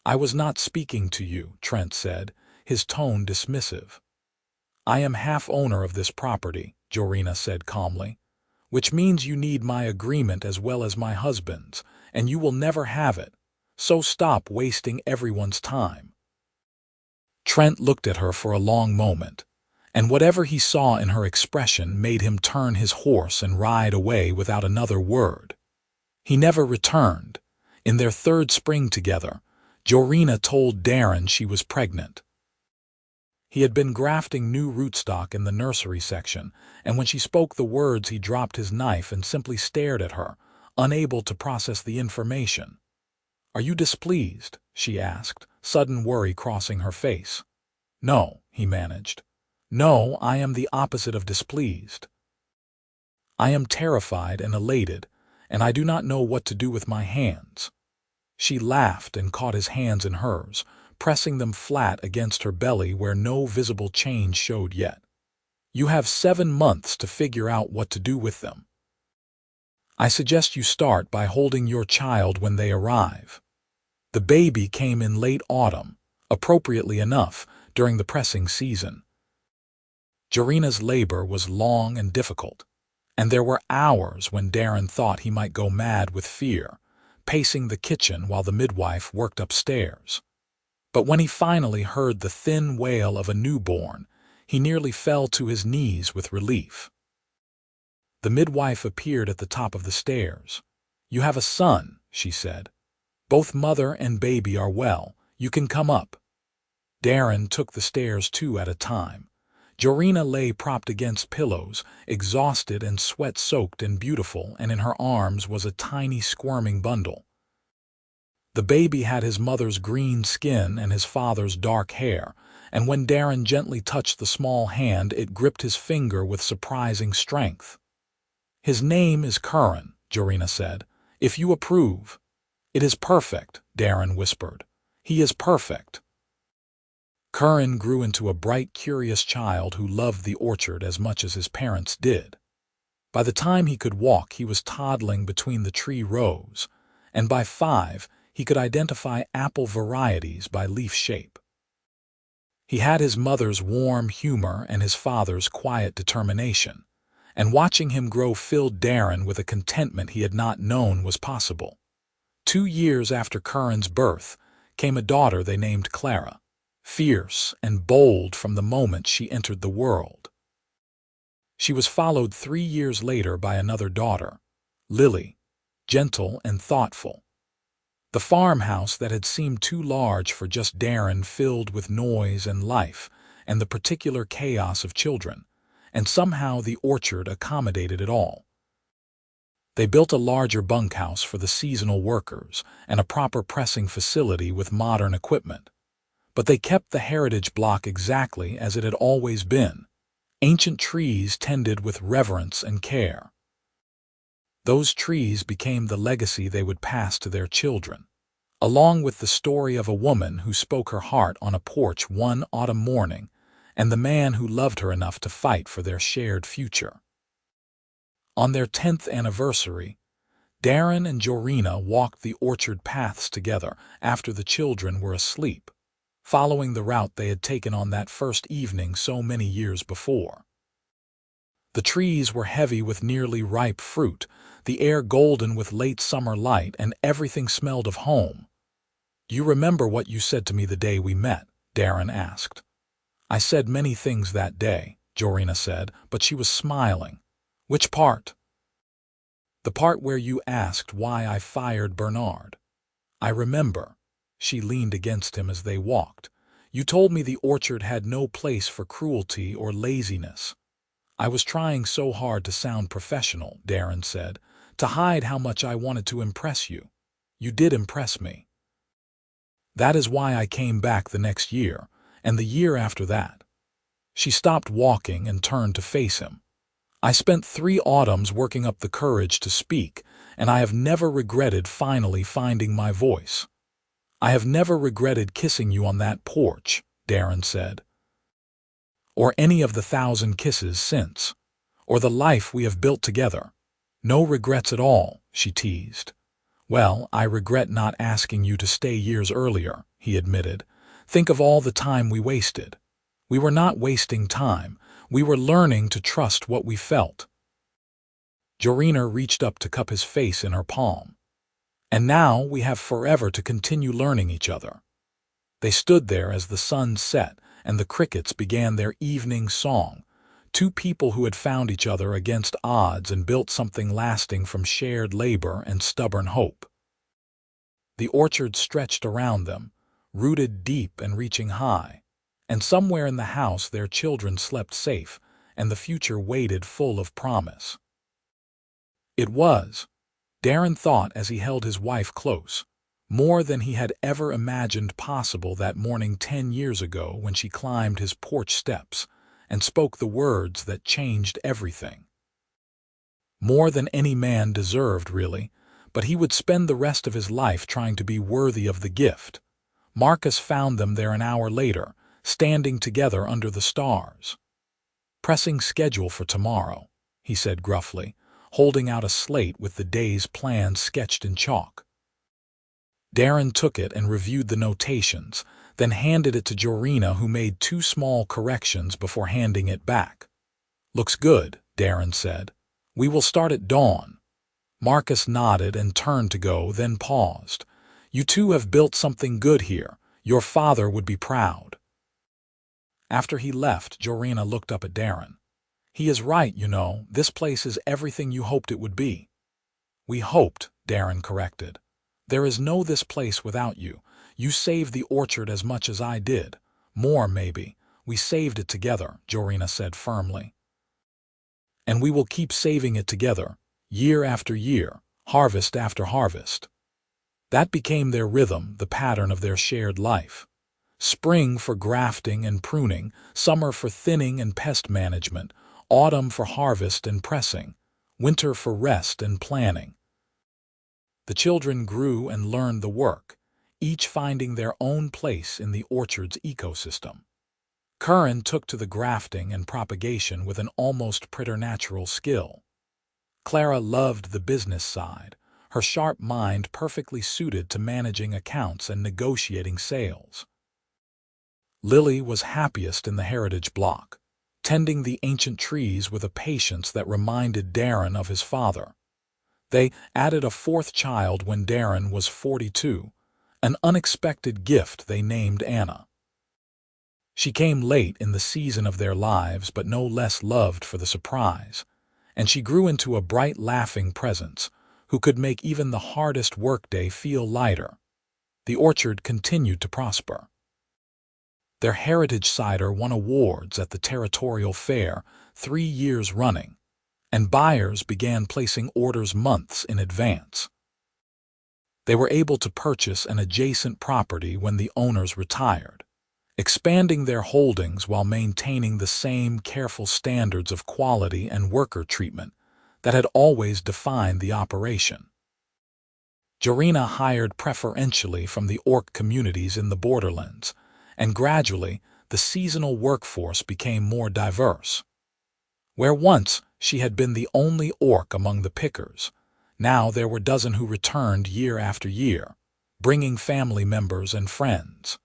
"I was not speaking to you," Trent said, his tone dismissive. "I am half owner of this property," Jorina said calmly, "which means you need my agreement as well as my husband's, and you will never have it, so stop wasting everyone's time." Trent looked at her for a long moment, and whatever he saw in her expression made him turn his horse and ride away without another word. He never returned. In their 3rd spring together, Jorina told Darren she was pregnant. He had been grafting new rootstock in the nursery section, and when she spoke the words he dropped his knife and simply stared at her, unable to process the information. "Are you displeased?" she asked, sudden worry crossing her face. "No," he managed. "No, I am the opposite of displeased. I am terrified and elated, and I do not know what to do with my hands." She laughed and caught his hands in hers, pressing them flat against her belly where no visible change showed yet. "You have 7 months to figure out what to do with them. I suggest you start by holding your child when they arrive." The baby came in late autumn, appropriately enough, during the pressing season. Jorina's labor was long and difficult, and there were hours when Darren thought he might go mad with fear, pacing the kitchen while the midwife worked upstairs. But when he finally heard the thin wail of a newborn, he nearly fell to his knees with relief. The midwife appeared at the top of the stairs. "You have a son," she said. "Both mother and baby are well. You can come up." Darren took the stairs 2 at a time. Jorina lay propped against pillows, exhausted and sweat-soaked and beautiful, and in her arms was a tiny squirming bundle. The baby had his mother's green skin and his father's dark hair, and when Darren gently touched the small hand, it gripped his finger with surprising strength. "His name is Curran," Jorina said, "if you approve." "It is perfect," Darren whispered. "He is perfect." Curran grew into a bright, curious child who loved the orchard as much as his parents did. By the time he could walk, he was toddling between the tree rows, and by 5, he could identify apple varieties by leaf shape. He had his mother's warm humor and his father's quiet determination, and watching him grow filled Darren with a contentment he had not known was possible. 2 years after Curran's birth came a daughter they named Clara, fierce and bold from the moment she entered the world. She was followed 3 years later by another daughter, Lily, gentle and thoughtful. The farmhouse that had seemed too large for just Darren filled with noise and life and the particular chaos of children, and somehow the orchard accommodated it all. They built a larger bunkhouse for the seasonal workers and a proper pressing facility with modern equipment. But they kept the heritage block exactly as it had always been, ancient trees tended with reverence and care. Those trees became the legacy they would pass to their children, along with the story of a woman who spoke her heart on a porch one autumn morning and the man who loved her enough to fight for their shared future. On their 10th anniversary, Darren and Jorina walked the orchard paths together after the children were asleep, following the route they had taken on that first evening so many years before. The trees were heavy with nearly ripe fruit, the air golden with late summer light, and everything smelled of home. "You remember what you said to me the day we met?" Darren asked. "I said many things that day," Jorina said, but she was smiling. "Which part?" "The part where you asked why I fired Bernard." "I remember." She leaned against him as they walked. "You told me the orchard had no place for cruelty or laziness." "I was trying so hard to sound professional," Darren said, "to hide how much I wanted to impress you. You did impress me. That is why I came back the next year, and the year after that." She stopped walking and turned to face him. "I spent 3 autumns working up the courage to speak, and I have never regretted finally finding my voice." "I have never regretted kissing you on that porch," Darren said. "Or any of the 1,000 kisses since. Or the life we have built together. No regrets at all," she teased. "Well, I regret not asking you to stay years earlier," he admitted. "Think of all the time we wasted." "We were not wasting time. We were learning to trust what we felt." Jorina reached up to cup his face in her palm. "And now we have forever to continue learning each other." They stood there as the sun set and the crickets began their evening song, 2 people who had found each other against odds and built something lasting from shared labor and stubborn hope. The orchard stretched around them, rooted deep and reaching high, and somewhere in the house their children slept safe, and the future waited full of promise. It was, Darren thought as he held his wife close, more than he had ever imagined possible that morning 10 years ago when she climbed his porch steps and spoke the words that changed everything. More than any man deserved, really, but he would spend the rest of his life trying to be worthy of the gift. Marcus found them there an hour later, standing together under the stars. "Pressing schedule for tomorrow," he said gruffly, holding out a slate with the day's plans sketched in chalk. Darren took it and reviewed the notations, then handed it to Jorina, who made 2 small corrections before handing it back. "Looks good," Darren said. "We will start at dawn." Marcus nodded and turned to go, then paused. "You 2 have built something good here. Your father would be proud." After he left, Jorina looked up at Darren. "He is right, you know. This place is everything you hoped it would be." "We hoped," Darren corrected. "There is no this place without you. You saved the orchard as much as I did. More, maybe. We saved it together," Jorina said firmly. "And we will keep saving it together, year after year, harvest after harvest." That became their rhythm, the pattern of their shared life. Spring for grafting and pruning, summer for thinning and pest management, autumn for harvest and pressing, winter for rest and planning. The children grew and learned the work, each finding their own place in the orchard's ecosystem. Curran took to the grafting and propagation with an almost preternatural skill. Clara loved the business side, her sharp mind perfectly suited to managing accounts and negotiating sales. Lily was happiest in the heritage block, tending the ancient trees with a patience that reminded Darren of his father. They added a 4th child when Darren was 42, an unexpected gift they named Anna. She came late in the season of their lives, but no less loved for the surprise, and she grew into a bright, laughing presence who could make even the hardest workday feel lighter. The orchard continued to prosper. Their heritage cider won awards at the territorial fair 3 years running, and buyers began placing orders months in advance. They were able to purchase an adjacent property when the owners retired, expanding their holdings while maintaining the same careful standards of quality and worker treatment that had always defined the operation. Jorina hired preferentially from the orc communities in the borderlands, and gradually the seasonal workforce became more diverse. Where once she had been the only orc among the pickers, now there were dozens who returned year after year, bringing family members and friends.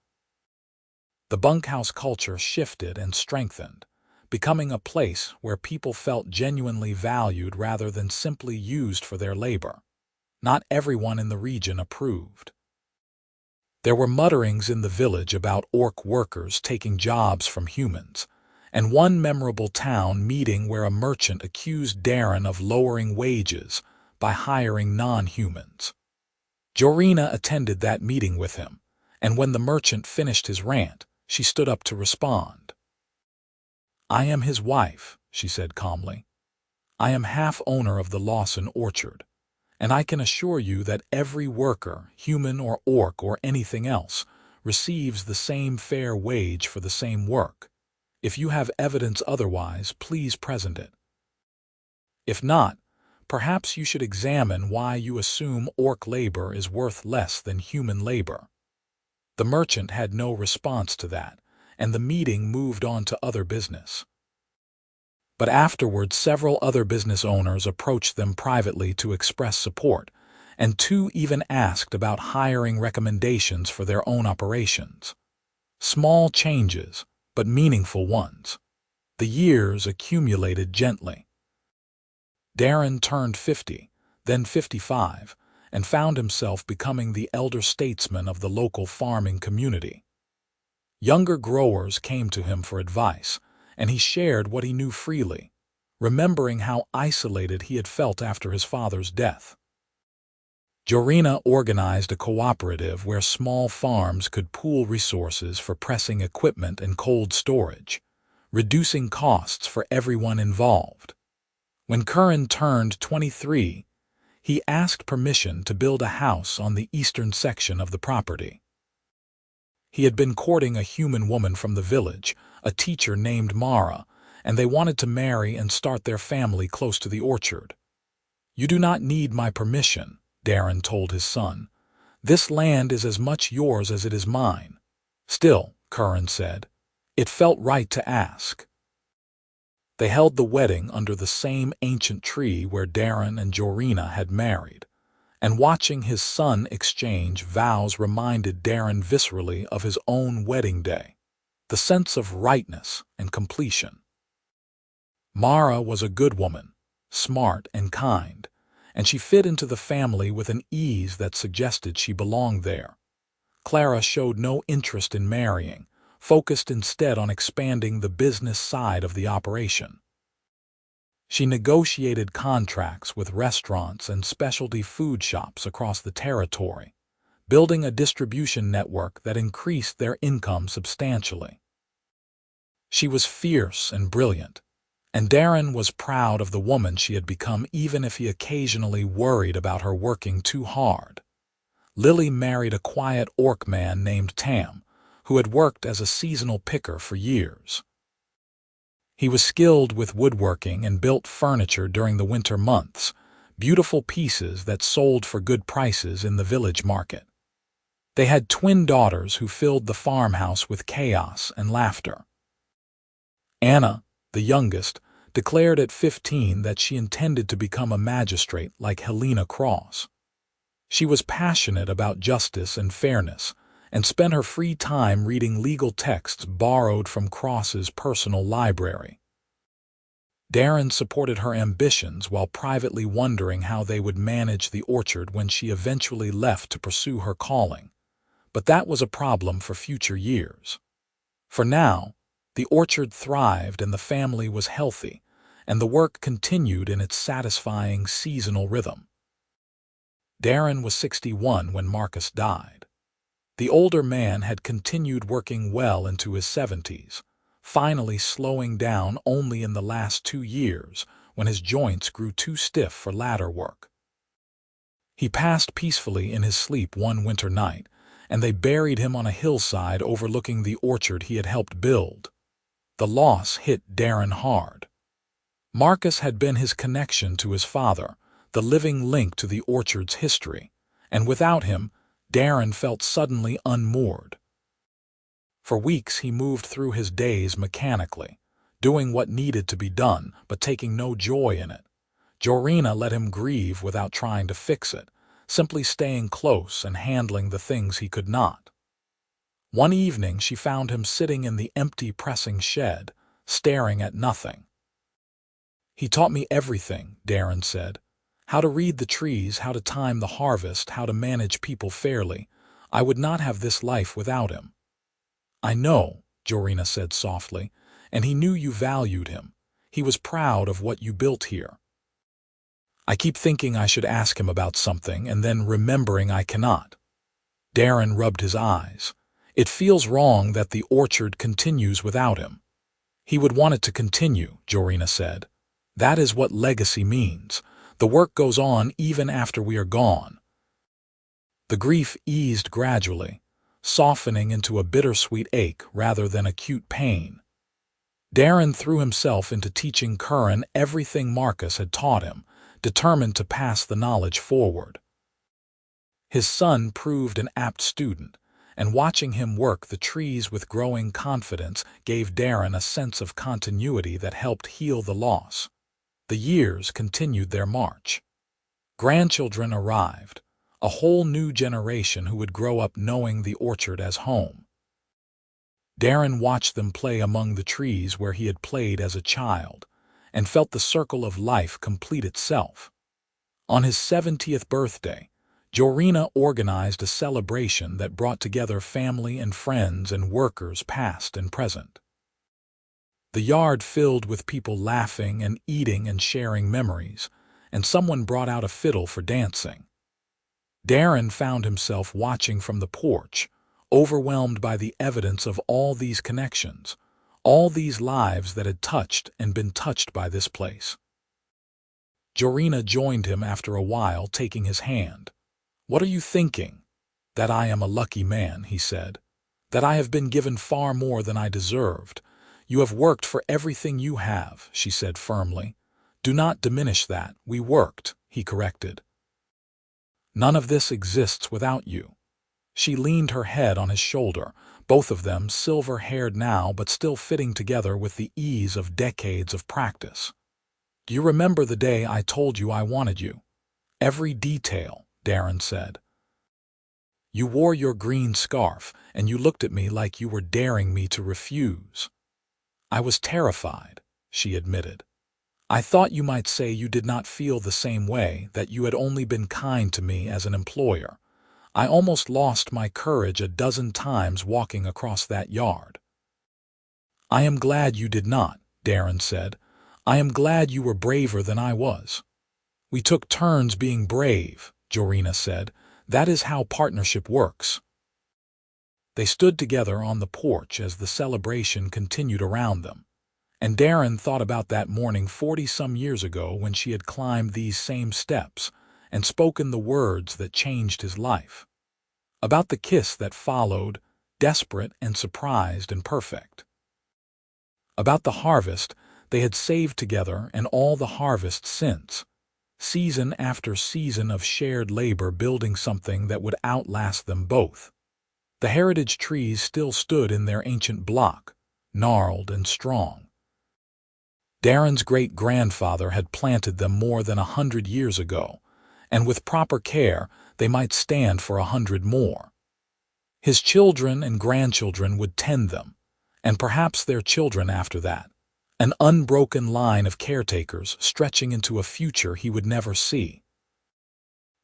The bunkhouse culture shifted and strengthened, becoming a place where people felt genuinely valued rather than simply used for their labor. Not everyone in the region approved. There were mutterings in the village about orc workers taking jobs from humans, and one memorable town meeting where a merchant accused Darren of lowering wages by hiring non-humans. Jorina attended that meeting with him, and when the merchant finished his rant, she stood up to respond. "I am his wife," she said calmly. "I am half owner of the Lawson orchard, and I can assure you that every worker, human or orc or anything else, receives the same fair wage for the same work. If you have evidence otherwise, please present it. If not, perhaps you should examine why you assume orc labor is worth less than human labor." The merchant had no response to that, and the meeting moved on to other business. But afterwards, several other business owners approached them privately to express support, and two even asked about hiring recommendations for their own operations. Small changes, but meaningful ones. The years accumulated gently. Darren turned 50, then 55, and found himself becoming the elder statesman of the local farming community. Younger growers came to him for advice, and he shared what he knew freely, remembering how isolated he had felt after his father's death. Jorina organized a cooperative where small farms could pool resources for pressing equipment and cold storage, reducing costs for everyone involved. When Curran turned 23, he asked permission to build a house on the eastern section of the property. He had been courting a human woman from the village, a teacher named Mara, and they wanted to marry and start their family close to the orchard. "You do not need my permission," Darren told his son. "This land is as much yours as it is mine." "Still," Curran said, "it felt right to ask." They held the wedding under the same ancient tree where Darren and Jorina had married, and watching his son exchange vows reminded Darren viscerally of his own wedding day, the sense of rightness and completion. Mara was a good woman, smart and kind, and she fit into the family with an ease that suggested she belonged there. Clara showed no interest in marrying, focused instead on expanding the business side of the operation. She negotiated contracts with restaurants and specialty food shops across the territory, building a distribution network that increased their income substantially. She was fierce and brilliant, and Darren was proud of the woman she had become, even if he occasionally worried about her working too hard. Lily married a quiet orc man named Tam, who had worked as a seasonal picker for years. He was skilled with woodworking and built furniture during the winter months, beautiful pieces that sold for good prices in the village market. They had twin daughters who filled the farmhouse with chaos and laughter. Anna, the youngest, declared at 15 that she intended to become a magistrate like Helena Cross. She was passionate about justice and fairness, and spent her free time reading legal texts borrowed from Cross's personal library. Darren supported her ambitions while privately wondering how they would manage the orchard when she eventually left to pursue her calling, but that was a problem for future years. For now, the orchard thrived and the family was healthy, and the work continued in its satisfying seasonal rhythm. Darren was 61 when Marcus died. The older man had continued working well into his 70s, finally slowing down only in the last 2 years when his joints grew too stiff for ladder work. He passed peacefully in his sleep one winter night, and they buried him on a hillside overlooking the orchard he had helped build. The loss hit Darren hard. Marcus had been his connection to his father, the living link to the orchard's history, and without him, Darren felt suddenly unmoored. For weeks he moved through his days mechanically, doing what needed to be done, but taking no joy in it. Jorina let him grieve without trying to fix it, simply staying close and handling the things he could not. One evening she found him sitting in the empty pressing shed, staring at nothing. "He taught me everything," Darren said. "How to read the trees, how to time the harvest, how to manage people fairly. I would not have this life without him." "I know," Jorina said softly, "and he knew you valued him. He was proud of what you built here." "I keep thinking I should ask him about something and then remembering I cannot." Darren rubbed his eyes. "It feels wrong that the orchard continues without him." "He would want it to continue," Jorina said. "That is what legacy means. The work goes on even after we are gone." The grief eased gradually, softening into a bittersweet ache rather than acute pain. Darren threw himself into teaching Curran everything Marcus had taught him, determined to pass the knowledge forward. His son proved an apt student, and watching him work the trees with growing confidence gave Darren a sense of continuity that helped heal the loss. The years continued their march. Grandchildren arrived, a whole new generation who would grow up knowing the orchard as home. Darren watched them play among the trees where he had played as a child, and felt the circle of life complete itself. On his 70th birthday, Jorina organized a celebration that brought together family and friends and workers past and present. The yard filled with people laughing and eating and sharing memories, and someone brought out a fiddle for dancing. Darren found himself watching from the porch, overwhelmed by the evidence of all these connections, all these lives that had touched and been touched by this place. Jorina joined him after a while, taking his hand. "What are you thinking?" "That I am a lucky man," he said. "That I have been given far more than I deserved." "You have worked for everything you have," she said firmly. "Do not diminish that. We worked," he corrected. "None of this exists without you." She leaned her head on his shoulder, both of them silver-haired now but still fitting together with the ease of decades of practice. "Do you remember the day I told you I wanted you?" "Every detail," Darren said. "You wore your green scarf, and you looked at me like you were daring me to refuse." "I was terrified," she admitted. "I thought you might say you did not feel the same way, that you had only been kind to me as an employer. I almost lost my courage a dozen times walking across that yard." "I am glad you did not," Darren said. "I am glad you were braver than I was." "We took turns being brave," Jorina said. "That is how partnership works." They stood together on the porch as the celebration continued around them, and Darren thought about that morning 40-some years ago when she had climbed these same steps and spoken the words that changed his life. About the kiss that followed, desperate and surprised and perfect. About the harvest they had saved together and all the harvests since. Season after season of shared labor building something that would outlast them both. The heritage trees still stood in their ancient block, gnarled and strong. Darren's great-grandfather had planted them more than 100 years ago, and with proper care they might stand for 100 more. His children and grandchildren would tend them, and perhaps their children after that. An unbroken line of caretakers stretching into a future he would never see.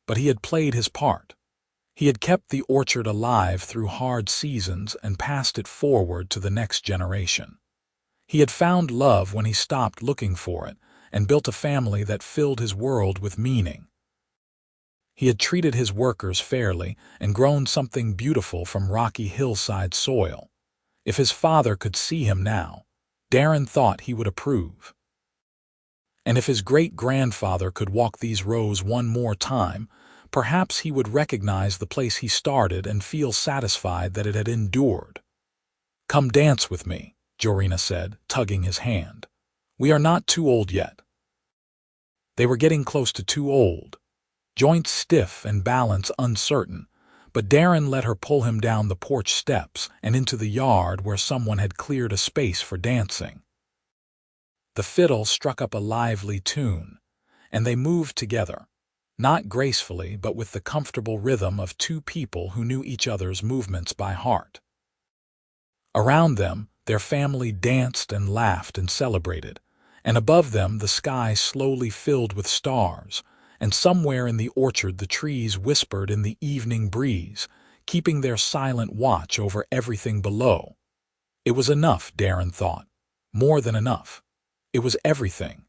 But he had played his part. He had kept the orchard alive through hard seasons and passed it forward to the next generation. He had found love when he stopped looking for it and built a family that filled his world with meaning. He had treated his workers fairly and grown something beautiful from rocky hillside soil. If his father could see him now, Darren thought he would approve. And if his great-grandfather could walk these rows one more time, perhaps he would recognize the place he started and feel satisfied that it had endured. "Come dance with me," Jorina said, tugging his hand. "We are not too old yet." They were getting close to too old. Joints stiff and balance uncertain, but Darren let her pull him down the porch steps and into the yard where someone had cleared a space for dancing. The fiddle struck up a lively tune, and they moved together, not gracefully but with the comfortable rhythm of two people who knew each other's movements by heart. Around them, their family danced and laughed and celebrated, and above them the sky slowly filled with stars, and somewhere in the orchard the trees whispered in the evening breeze, keeping their silent watch over everything below. It was enough, Darren thought. More than enough. It was everything.